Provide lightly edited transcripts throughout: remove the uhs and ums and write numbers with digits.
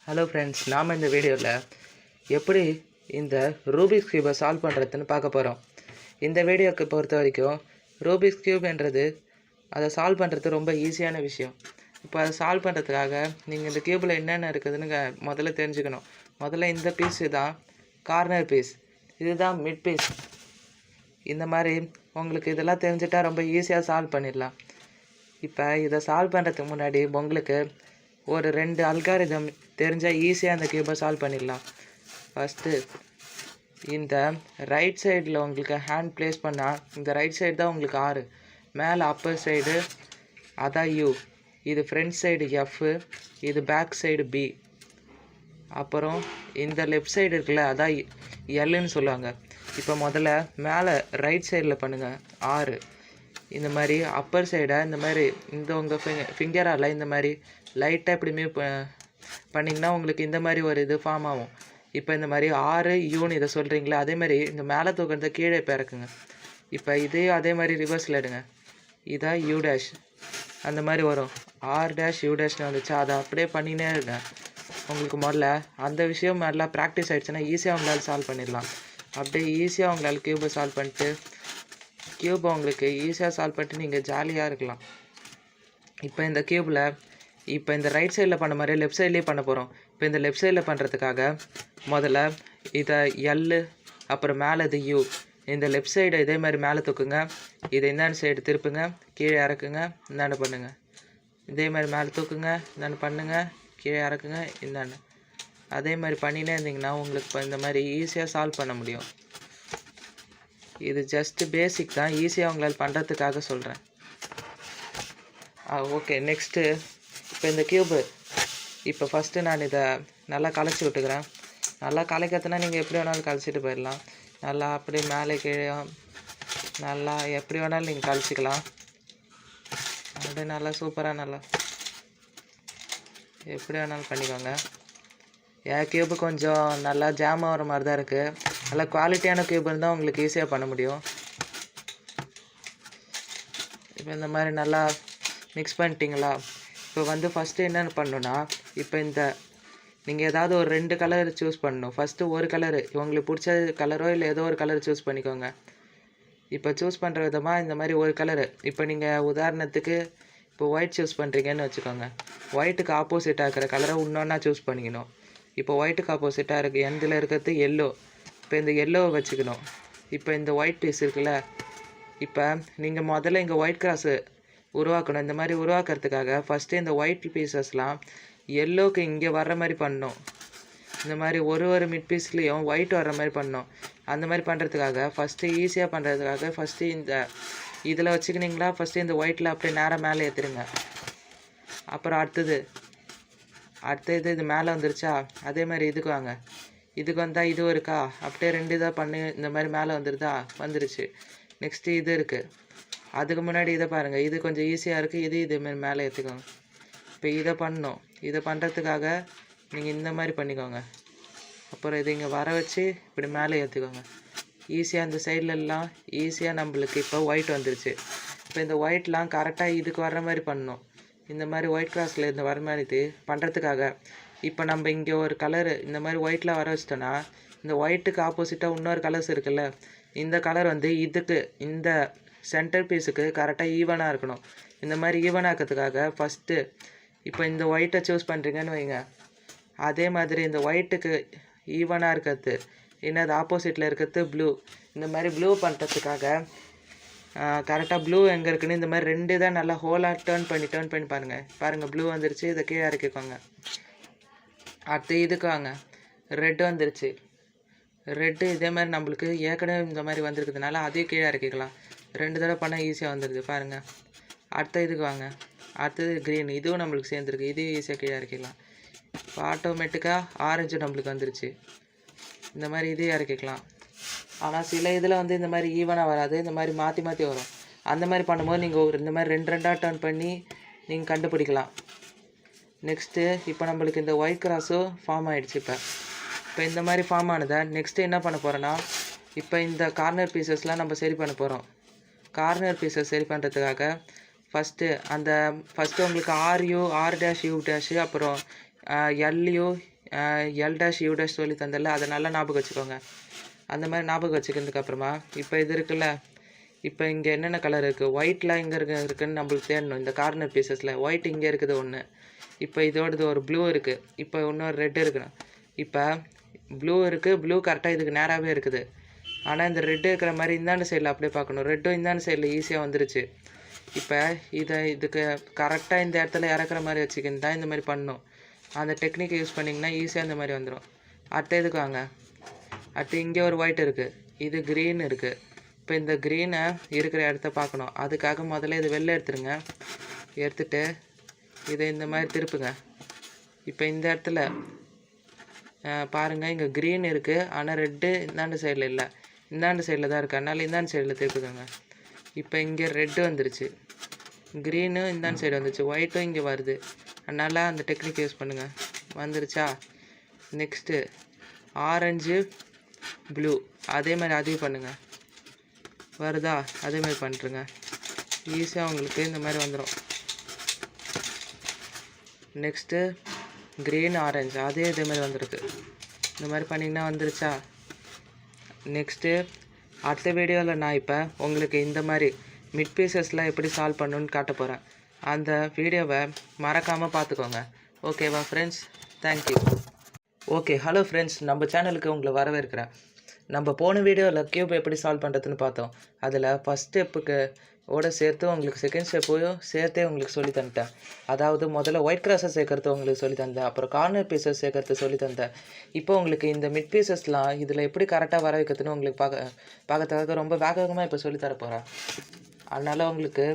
Hello friends, நாம் இந்த வீடியோவில் எப்படி இந்த ரூபிக்ஸ் க்யூபை சால்வ் பண்ணுறதுன்னு பார்க்க போகிறோம். இந்த வீடியோக்கு பொறுத்த வரைக்கும் ரூபிக்ஸ் க்யூப்ன்றது அதை சால்வ் பண்ணுறது ரொம்ப ஈஸியான விஷயம். இப்போ அதை சால்வ் பண்ணுறதுக்காக நீங்கள் இந்த க்யூபில் என்னென்ன இருக்குதுன்னு முதல்ல தெரிஞ்சுக்கணும். முதல்ல இந்த பீஸு தான் கார்னர் பீஸ், இதுதான் மிட் பீஸ். இந்த மாதிரி உங்களுக்கு இதெல்லாம் தெரிஞ்சிட்டால் ரொம்ப ஈஸியாக சால்வ் பண்ணிடலாம். இப்போ இதை சால்வ் பண்ணுறதுக்கு முன்னாடி உங்களுக்கு ஒரு 2 அல்காரிதம் தெரிஞ்சால் ஈஸியாக அந்த க்யூபை சால்வ் பண்ணிடலாம். ஃபஸ்ட்டு இந்த ரைட் சைடில் உங்களுக்கு ஹேண்ட் ப்ளேஸ் பண்ணால் இந்த ரைட் சைடு தான் உங்களுக்கு 6, மேலே அப்பர் சைடு அதான் U, இது ஃப்ரண்ட் சைடு F, இது பேக் சைடு B, அப்புறம் இந்த லெஃப்ட் சைடு இருக்குல்ல அதான் Lன்னு சொல்லுவாங்க. இப்போ முதல்ல மேலே ரைட் சைடில் பண்ணுங்கள் 6. இந்த மாதிரி அப்பர் சைடை இந்த மாதிரி இந்த உங்கள் ஃபிங்கரால் இந்த மாதிரி லைட்டாக இப்படி மூவ் பண்ணிங்கன்னா உங்களுக்கு இந்த மாதிரி ஒரு இது ஃபார்ம் ஆகும். இப்போ இந்த மாதிரி 6 யூன்னு இதை சொல்கிறீங்களா, அதே மாதிரி இந்த மேலே தூக்கிறத கீழே பிறக்குங்க. இப்போ இதையும் அதே மாதிரி ரிவர்ஸில் எடுங்க, இதான் U டேஷ் அந்த மாதிரி வரும். R டேஷ் U டேஷ்னு வந்துச்சு, அதை அப்படியே பண்ணினே இருங்க. உங்களுக்கு முதல்ல அந்த விஷயம் நல்லா ப்ராக்டிஸ் ஆகிடுச்சுன்னா ஈஸியாக உங்களால் சால்வ் பண்ணிடலாம். அப்படியே ஈஸியாக உங்களால் க்யூபை சால்வ் பண்ணிட்டு க்யூபை உங்களுக்கு ஈஸியாக சால்வ் பண்ணிட்டு நீங்கள் ஜாலியாக இருக்கலாம். இப்போ இந்த க்யூபில் இப்போ இந்த ரைட் சைடில் பண்ண மாதிரி லெஃப்ட் சைட்லேயே பண்ண போகிறோம். இப்போ இந்த லெஃப்ட் சைடில் பண்ணுறதுக்காக முதல்ல இதை L, அப்புறம் மேலே இது U, இந்த லெஃப்ட் சைடை இதே மாதிரி மேலே தூக்குங்க, இதை இந்தாண்டு சைடு திருப்புங்க, கீழே இறக்குங்க, இந்தாண்டு பண்ணுங்கள். இதே மாதிரி மேலே தூக்குங்க, இந்தாண்டு பண்ணுங்கள், கீழே இறக்குங்க, இந்தாண்டு. அதே மாதிரி பண்ணினே இருந்தீங்கன்னா உங்களுக்கு இப்போ இந்த மாதிரி ஈஸியாக சால்வ் பண்ண முடியும். இது ஜஸ்ட்டு பேசிக் தான், ஈஸியாக உங்களால் பண்ணுறதுக்காக சொல்கிறேன். ஓகே, நெக்ஸ்ட்டு இப்போ இந்த க்யூபு இப்போ ஃபஸ்ட்டு நான் இதை நல்லா கலைச்சி விட்டுக்கிறேன். நல்லா கலைக்கிறதுனா நீங்கள் எப்படி வேணாலும் கலைச்சிட்டு போயிடலாம். நல்லா அப்படியே மேலே கீழே நல்லா எப்படி வேணாலும் நீங்கள் கலைச்சிக்கலாம். அப்படியே நல்லா சூப்பராக நல்லா எப்படி வேணாலும் பண்ணிக்கோங்க. என் க்யூபு கொஞ்சம் நல்லா ஜாம் ஆகிற மாதிரி தான் இருக்குது. நல்லா குவாலிட்டியான க்யூப் இருந்தால் உங்களுக்கு ஈஸியாக பண்ண முடியும். இப்போ இந்த மாதிரி நல்லா மிக்ஸ் பண்ணிட்டீங்களா? இப்போ வந்து ஃபஸ்ட்டு என்னென்னு பண்ணணுன்னா, இப்போ இந்த நீங்கள் ஏதாவது ஒரு 2 கலர் சூஸ் பண்ணணும். ஃபஸ்ட்டு ஒரு கலரு உங்களுக்கு பிடிச்ச கலரோ இல்லை ஏதோ ஒரு கலர் சூஸ் பண்ணிக்கோங்க. இப்போ சூஸ் பண்ணுற விதமாக இந்த மாதிரி ஒரு கலரு, இப்போ நீங்கள் உதாரணத்துக்கு இப்போ ஒயிட் சூஸ் பண்ணுறீங்கன்னு வச்சுக்கோங்க. ஒயிட்டுக்கு ஆப்போசிட்டாக இருக்கிற கலரை இன்னொன்னா சூஸ் பண்ணிக்கணும். இப்போ ஒயிட்டுக்கு ஆப்போசிட்டாக இருக்குது எந்தில் இருக்கிறது எல்லோ. இப்போ இந்த எல்லோவை வச்சுக்கணும். இப்போ இந்த ஒயிட் பீஸ் இருக்குல்ல, இப்போ நீங்கள் முதல்ல இங்கே ஒயிட் கிராஸு உருவாக்கணும். இந்த மாதிரி உருவாக்குறதுக்காக ஃபஸ்ட்டு இந்த ஒயிட் பீசஸ்லாம் எல்லோவுக்கு இங்கே வர்ற மாதிரி பண்ணணும். இந்த மாதிரி ஒரு மிட் பீஸ்லேயும் ஒயிட் வர்ற மாதிரி பண்ணணும். அந்த மாதிரி பண்ணுறதுக்காக ஃபஸ்ட்டு ஈஸியாக பண்ணுறதுக்காக ஃபஸ்ட்டு இந்த இதில் வச்சுக்கினீங்களா, ஃபஸ்ட்டு இந்த ஒயிட்டில் அப்படியே நேராக மேலே ஏற்றுருங்க. அப்புறம் அடுத்தது இது மேலே வந்துருச்சா, அதே மாதிரி இதுக்கு வாங்க. இதுக்கு வந்தால் இதுவும் இருக்கா, அப்படியே 2 இதாக பண்ணி இந்த மாதிரி மேலே வந்துருதா, வந்துருச்சு. நெக்ஸ்ட்டு இது இருக்குது, அதுக்கு முன்னாடி இதை பாருங்கள், இது கொஞ்சம் ஈஸியாக இருக்குது. இதேமாரி மேலே ஏற்றுக்கோங்க. இப்போ இதை பண்ணணும். இதை பண்ணுறதுக்காக நீங்கள் இந்த மாதிரி பண்ணிக்கோங்க. அப்புறம் இதை இங்கே வர வச்சு இப்படி மேலே ஏற்றுக்கோங்க. ஈஸியாக இந்த சைட்லலாம் ஈஸியாக நம்மளுக்கு இப்போ ஒயிட் வந்துருச்சு. இப்போ இந்த ஒயிட்லாம் கரெக்டாக இதுக்கு வர்ற மாதிரி பண்ணணும். இந்த மாதிரி ஒயிட் கிராஸில் இந்த வர மாதிரி இது பண்ணுறதுக்காக இப்போ நம்ம இங்கே ஒரு கலரு இந்த மாதிரி ஒயிட்டில் வர வச்சிட்டோன்னா, இந்த ஒயிட்டுக்கு ஆப்போசிட்டாக இன்னொரு கலர்ஸ் இருக்குல்ல, இந்த கலர் வந்து இதுக்கு இந்த சென்டர் பீஸுக்கு கரெக்டாக ஈவனாக இருக்கணும். இந்த மாதிரி ஈவனாக இருக்கிறதுக்காக ஃபஸ்ட்டு இப்போ இந்த ஒயிட்டை சூஸ் பண்ணுறீங்கன்னு வைங்க, அதே மாதிரி இந்த ஒயிட்டுக்கு ஈவனாக இருக்கிறது என்னது ஆப்போசிட்டில் இருக்கிறது ப்ளூ. இந்த மாதிரி ப்ளூ பண்ணுறதுக்காக கரெக்டாக ப்ளூ எங்கே இருக்குன்னு இந்த மாதிரி 2 தான் நல்லா ஹோலாக டேர்ன் பண்ணி பாருங்கள் ப்ளூ வந்துருச்சு. இதை கீழே இறக்கிக்கோங்க. அடுத்து இதுக்கு வாங்க, ரெட்டு வந்துருச்சு. ரெட்டு இதே மாதிரி நம்மளுக்கு ஏற்கனவே இந்த மாதிரி வந்துருக்கிறதுனால அதையும் கீழே இறக்கிக்கலாம். 2 தடவை பண்ணால் ஈஸியாக வந்துடுது பாருங்கள். அடுத்த இதுக்கு வாங்க, அடுத்தது க்ரீன், இதுவும் நம்மளுக்கு சேர்ந்துருக்கு. இதையும் ஈஸியாக கீழே இறக்கிக்கலாம். இப்போ ஆட்டோமேட்டிக்காக ஆரஞ்சு நம்மளுக்கு வந்துருச்சு. இந்த மாதிரி இதையும் இறக்கிக்கலாம். ஆனால் சில இதில் வந்து இந்த மாதிரி ஈவனாக வராது, இந்த மாதிரி மாற்றி வரும். அந்த மாதிரி பண்ணும்போது நீங்கள் இந்த மாதிரி 2 டர்ன் பண்ணி நீங்கள் கண்டுபிடிக்கலாம். நெக்ஸ்ட்டு இப்போ நம்மளுக்கு இந்த ஒயிட் கிராஸும் ஃபார்ம் ஆகிடுச்சு. இப்போ இந்த மாதிரி ஃபார்ம் ஆனதை நெக்ஸ்ட்டு என்ன பண்ண போகிறோன்னா, இப்போ இந்த கார்னர் பீசஸ்லாம் நம்ம சரி பண்ண போகிறோம். கார்னர் பீசஸ் சரி பண்ணுறதுக்காக ஃபஸ்ட்டு உங்களுக்கு RU R dash U dash, அப்புறம் LU L dash you dash சொல்லி தந்தல, அதை நல்லா ஞாபகம் வச்சுக்கோங்க. அந்த மாதிரி ஞாபகம் வச்சுக்கிறதுக்கப்புறமா இப்போ இது இருக்குல்ல, இப்போ இங்கே என்னென்ன கலர் இருக்குது, ஒயிட்லாம் எங்கே இருக்குதுன்னு நம்மளுக்கு தேடணும். இந்த கார்னர் பீசஸில் ஒயிட் இங்கே இருக்குது ஒன்று, இப்போ இதோடது ஒரு ப்ளூ இருக்குது, இப்போ இன்னொரு ரெட் இருக்குண்ணா. இப்போ ப்ளூ இருக்குது, ப்ளூ கரெக்டாக இதுக்கு நேராகவே இருக்குது. ஆனால் இந்த ரெட்டு இருக்கிற மாதிரி இந்தாண்டு சைடில் அப்படியே பார்க்கணும். ரெட்டும் இந்தாண்டு சைடில் ஈஸியாக வந்துருச்சு. இப்போ இதுக்கு கரெக்டாக இந்த இடத்துல இறக்குற மாதிரி வச்சுக்கின்னு தான் இந்த மாதிரி பண்ணணும். அந்த டெக்னிக் யூஸ் பண்ணிங்கன்னா ஈஸியாக இந்த மாதிரி வந்துடும். அடுத்த இதுக்கு வாங்க. அடுத்து இங்கே ஒரு ஒயிட் இருக்குது, இது க்ரீன் இருக்குது. இப்போ இந்த க்ரீனை இருக்கிற இடத்த பார்க்கணும். அதுக்காக முதல்ல இது வெளில எடுத்துருங்க. எடுத்துகிட்டு இதை இந்த மாதிரி திருப்புங்க. இப்போ இந்த இடத்துல பாருங்கள், இங்கே க்ரீன் இருக்குது, ஆனால் ரெட்டு இந்தாண்டு சைடில் இல்லை, இந்தாண்டு சைடில் தான் இருக்குது. அதனால் இந்தாண்டு சைடில் திருப்புங்க. இப்போ இங்கே ரெட்டு வந்துருச்சு, க்ரீனும் இந்தாண்டு சைடு வந்துருச்சு, ஒயிட்டும் இங்கே வருது. அதனால் அந்த டெக்னிக் யூஸ் பண்ணுங்கள். வந்துருச்சா? நெக்ஸ்ட்டு ஆரஞ்சு ப்ளூ அதே மாதிரி அதையும் பண்ணுங்கள். வருதா? அதே மாதிரி பண்ணிட்டுருங்க. ஈஸியாக உங்களுக்கு இந்த மாதிரி வந்துடும். நெக்ஸ்ட்டு க்ரீன் ஆரஞ்சு அதே இதே மாதிரி வந்துருக்கு. இந்த மாதிரி பண்ணிங்கன்னா வந்துருச்சா? நெக்ஸ்ட்டு அடுத்த வீடியோவில் நான் இப்போ உங்களுக்கு இந்த மாதிரி மிட் பீசஸ்லாம் எப்படி சால்வ் பண்ணணுன்னு காட்ட போகிறேன். அந்த வீடியோவை மறக்காமல் பார்த்துக்கோங்க. ஓகேவா friends? Thank you. Okay, hello friends, நம்ம சேனலுக்கு உங்களை வரவேற்கிறேன். நம்ம போன வீடியோவில் க்யூப் எப்படி சால்வ் பண்ணுறதுன்னு பார்த்தோம். அதில் ஃபஸ்ட் ஸ்டெப்புக்கு சேர்த்து உங்களுக்கு செகண்ட் ஸ்டெப்பையும் சேர்த்தே உங்களுக்கு சொல்லி தந்துட்டேன். அதாவது முதல்ல ஒயிட் கிராஸை சேர்க்கறது உங்களுக்கு சொல்லி தந்தேன், அப்புறம் கார்னர் பீசஸ் சேர்க்கறது சொல்லி தந்தேன். இப்போ உங்களுக்கு இந்த மிட் பீசஸ்லாம் இதில் எப்படி கரெக்டாக வர வைக்கிறதுன்னு உங்களுக்கு பார்க்கறதுக்காக ரொம்ப வேகமாக இப்போ சொல்லி தர போகிறேன். அதனால் உங்களுக்கு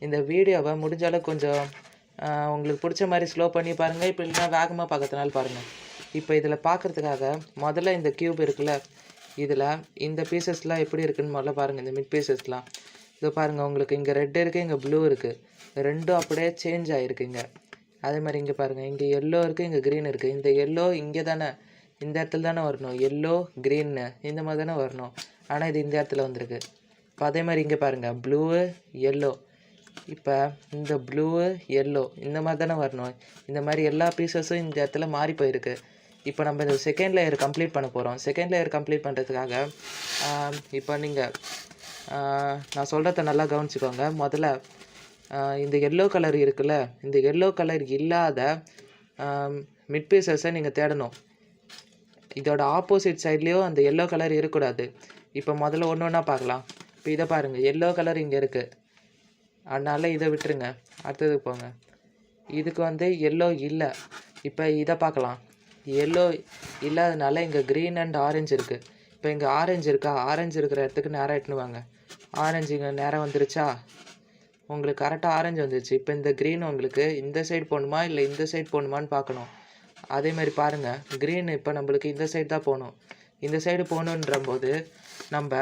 இந்த வீடியோவை முடிஞ்ச அளவுக்கு கொஞ்சம் உங்களுக்கு பிடிச்ச மாதிரி ஸ்லோ பண்ணி பாருங்கள், இப்போ இல்லைனா வேகமாக பார்க்கறதுனால பாருங்கள். இப்போ இதில் பார்க்குறதுக்காக முதல்ல இந்த க்யூப் இருக்குல்ல, இதில் இந்த பீசஸ்லாம் எப்படி இருக்குதுன்னு முதல்ல பாருங்கள். இந்த மிட் பீசஸ்லாம் இது பாருங்கள், உங்களுக்கு இங்கே ரெட் இருக்குது, இங்கே ப்ளூ இருக்குது, ரெண்டும் அப்படியே சேஞ்ச் ஆகிருக்குங்க. அதே மாதிரி இங்கே பாருங்கள், இங்கே எல்லோ இருக்குது, இங்கே க்ரீன் இருக்குது. இந்த எல்லோ இங்கே தானே, இந்த இடத்துல தானே வரணும், எல்லோ க்ரீன்னு இந்த மாதிரி தானே வரணும். ஆனால் இது இந்த இடத்துல வந்திருக்கு. இப்போ அதே மாதிரி இங்கே பாருங்கள், ப்ளூவு எல்லோ, இப்போ இந்த ப்ளூவு எல்லோ இந்த மாதிரி தானே வரணும். இந்த மாதிரி எல்லா பீசஸும் இந்த இடத்துல மாறி போயிருக்கு. இப்போ நம்ம இந்த செகண்ட் லேயர் கம்ப்ளீட் பண்ண போகிறோம். செகண்ட் லேயர் கம்ப்ளீட் பண்ணுறதுக்காக இப்போ நீங்கள் நான் சொல்கிறத நல்லா கவனிச்சுக்கோங்க. முதல்ல இந்த எல்லோ கலர் இருக்குல்ல, இந்த எல்லோ கலர் இல்லாத மிட் பீசஸை நீங்கள் தேடணும். இதோட ஆப்போசிட் சைட்லேயும் அந்த எல்லோ கலர் இருக்கக்கூடாது. இப்போ முதல்ல ஒன்று ஒன்றா பார்க்கலாம். இப்போ இதை பாருங்கள், எல்லோ கலர் இங்கே இருக்குது, அதனால் இதை விட்டுருங்க. அடுத்ததுக்கு போங்க. இதுக்கு எல்லோ இல்லை. இப்போ இதை பார்க்கலாம், எல்லோ இல்லாதனால இங்கே க்ரீன் அண்ட் ஆரஞ்சு இருக்குது. இப்போ இங்கே ஆரஞ்சு இருக்கா, ஆரஞ்சு இருக்கிற இடத்துக்கு நேராக எட்டுன்னு வாங்க. ஆரஞ்சு இங்கே நேராக வந்துருச்சா? உங்களுக்கு கரெக்டாக ஆரஞ்சு வந்துருச்சு. இப்போ இந்த க்ரீன் உங்களுக்கு இந்த சைடு போகணுமா இல்லை இந்த சைடு போகணுமான்னு பார்க்கணும். அதே மாதிரி பாருங்கள், க்ரீன் இப்போ நம்மளுக்கு இந்த சைடு தான் போகணும். இந்த சைடு போகணுன்ற போது நம்ம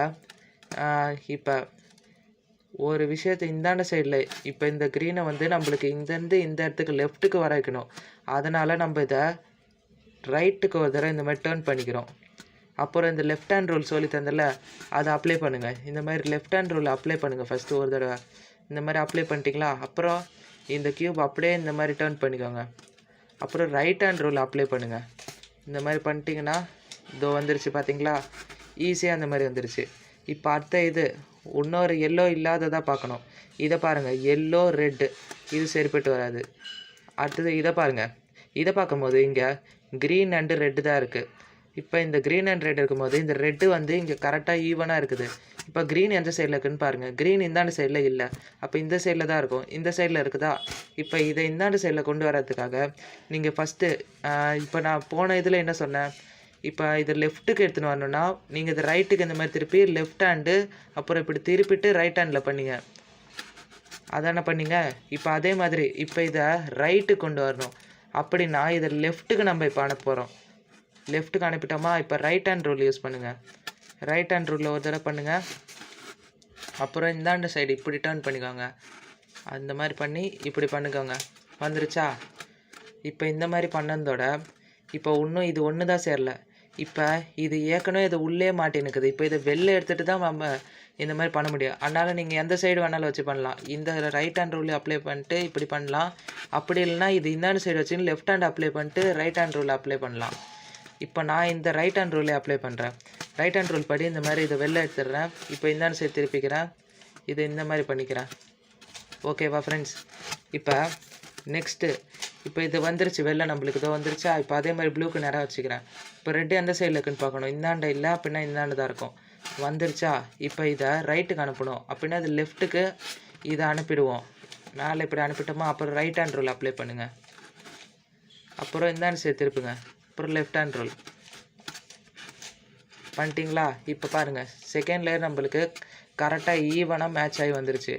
இப்போ ஒரு விஷயத்தை இந்தாண்ட சைடில் இப்போ இந்த க்ரீனை நம்மளுக்கு இங்கேருந்து இந்த இடத்துக்கு லெஃப்ட்டுக்கு வர வைக்கணும். அதனால் நம்ம இதை ரைட்டுக்கு ஒரு தடவை இந்த மாதிரி டேர்ன் பண்ணிக்கிறோம். அப்புறம் இந்த லெஃப்ட் ஹேண்ட் ரூல் சொல்லி தந்தல, அதை அப்ளை பண்ணுங்கள். இந்த மாதிரி லெஃப்ட் ஹேண்ட் ரூல் அப்ளை பண்ணுங்கள் ஃபஸ்ட்டு ஒரு தடவை. இந்த மாதிரி அப்ளை பண்ணிட்டீங்களா? அப்புறம் இந்த க்யூப் அப்படியே இந்த மாதிரி டேர்ன் பண்ணிக்கோங்க. அப்புறம் ரைட் ஹேண்ட் ரூல் அப்ளை பண்ணுங்கள். இந்த மாதிரி பண்ணிட்டீங்கன்னா இதோ வந்துருச்சு பார்த்தீங்களா? ஈஸியாக அந்த மாதிரி வந்துருச்சு. இப்போ அடுத்த இது இன்னொரு எல்லோ இல்லாததாக பார்க்கணும். இதை பாருங்கள், எல்லோ ரெட்டு இது சரிப்பட்டு வராது. அடுத்தது இதை பாருங்கள், இதை பார்க்கும்போது இங்கே க்ரீன் அண்டு ரெட்டு தான் இருக்குது. இப்போ இந்த க்ரீன் அண்ட் ரெட் இருக்கும்போது இந்த ரெட்டு இங்கே கரெக்டாக ஈவனாக இருக்குது. இப்போ க்ரீன் எந்த சைடில் இருக்குதுன்னு பாருங்கள், க்ரீன் இந்தாண்டு சைடில் இல்லை, அப்போ இந்த சைடில் தான் இருக்கும். இந்த சைடில் இருக்குதா? இப்போ இதை இந்தாண்டு சைடில் கொண்டு வரதுக்காக நீங்கள் ஃபஸ்ட்டு இப்போ நான் போன இதில் என்ன சொன்னேன், இப்போ இது லெஃப்ட்டுக்கு எடுத்துன்னு வரணுன்னா நீங்கள் இது ரைட்டுக்கு இந்த மாதிரி திருப்பி லெஃப்ட் ஹேண்டு அப்புறம் இப்படி திருப்பிட்டு ரைட் ஹேண்டில் பண்ணிங்க. அதானே பண்ணிங்க. இப்போ அதே மாதிரி இப்போ இதை ரைட்டுக்கு கொண்டு வரணும். அப்படின்னா இதை லெஃப்ட்டுக்கு நம்ம இப்போ அனுப்ப போகிறோம். லெஃப்ட்டுக்கு அனுப்பிட்டோமா? இப்போ ரைட் ஹேண்ட் ரூல் யூஸ் பண்ணுங்கள். ரைட் ஹேண்ட் ரூலில் ஒரு தடவை பண்ணுங்கள். அப்புறம் இந்தாண்ட சைடு இப்படி டர்ன் பண்ணிக்கோங்க. அந்த மாதிரி பண்ணி இப்படி பண்ணிக்கோங்க. வந்துருச்சா? இப்போ இந்த மாதிரி பண்ணதோட இப்போ இன்னும் இது ஒன்று தான் சேரல. இப்போ இது ஏற்கனவே இது உள்ளே மாட்டினுக்குது. இப்போ இதை வெளில எடுத்துகிட்டு தான் நம்ம இந்த மாதிரி பண்ண முடியும். அதனால் நீங்கள் எந்த சைடு வேணாலும் வச்சு பண்ணலாம். இந்த ரைட் ஹேண்ட் ரூல் அப்ளை பண்ணிட்டு இப்படி பண்ணலாம். அப்படி இல்லைனா இது இந்தாண்டு சைடு வச்சுன்னு லெஃப்ட் ஹேண்ட் அப்ளை பண்ணிட்டு ரைட் ஹேண்ட் ரூல் அப்ளை பண்ணலாம். இப்போ நான் இந்த ரைட் ஹேண்ட் ரூலே அப்ளை பண்ணுறேன். ரைட் ஹேண்ட் ரூல் படி இந்த மாதிரி இதை வெளில எடுத்துடுறேன். இப்போ இந்தாண்டு சைடு திருப்பிக்கிறேன். இதை இந்த மாதிரி பண்ணிக்கிறேன். ஓகேவா ஃப்ரெண்ட்ஸ்? இப்போ நெக்ஸ்ட்டு இப்போ இது வந்துருச்சு வெளில நம்மளுக்கு இதோ வந்துருச்சா. இப்போ அதே மாதிரி ப்ளூக்கு நேராக வச்சுக்கிறேன். இப்போ ரெட்டு எந்த சைடில் இருக்குன்னு பார்க்கணும். இந்தாண்ட இல்லை அப்படின்னா இந்தாண்டு தான் இருக்கும். வந்துருச்சா. இப்போ இதை ரைட்டுக்கு அனுப்பணும் அப்படின்னா அது லெஃப்ட்டுக்கு இதை அனுப்பிடுவோம். மேலே இப்படி அனுப்பிட்டோமா. அப்புறம் ரைட் ஹேண்ட் ரூல் அப்ளை பண்ணுங்கள். அப்புறம் இந்தாண்டு சைடு திருப்புங்க. அப்புறம் லெஃப்ட் ஹேண்ட் ரூல் பண்ணிட்டீங்களா. இப்போ பாருங்கள் செகண்ட் லேயர் நம்மளுக்கு கரெக்டாக ஈவனாக மேட்ச் ஆகி வந்துருச்சு.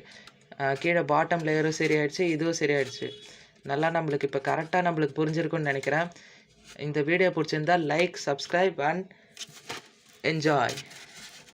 கீழே பாட்டம் லேயரும் சரியாயிடுச்சு, இதுவும் சரியாயிடுச்சு. நல்லா நம்மளுக்கு இப்போ கரெக்டாக நம்மளுக்கு புரிஞ்சிருக்குன்னு நினைக்கிறேன். இந்த வீடியோ பிடிச்சிருந்தால் லைக், சப்ஸ்கிரைப் அண்ட் என்ஜாய்.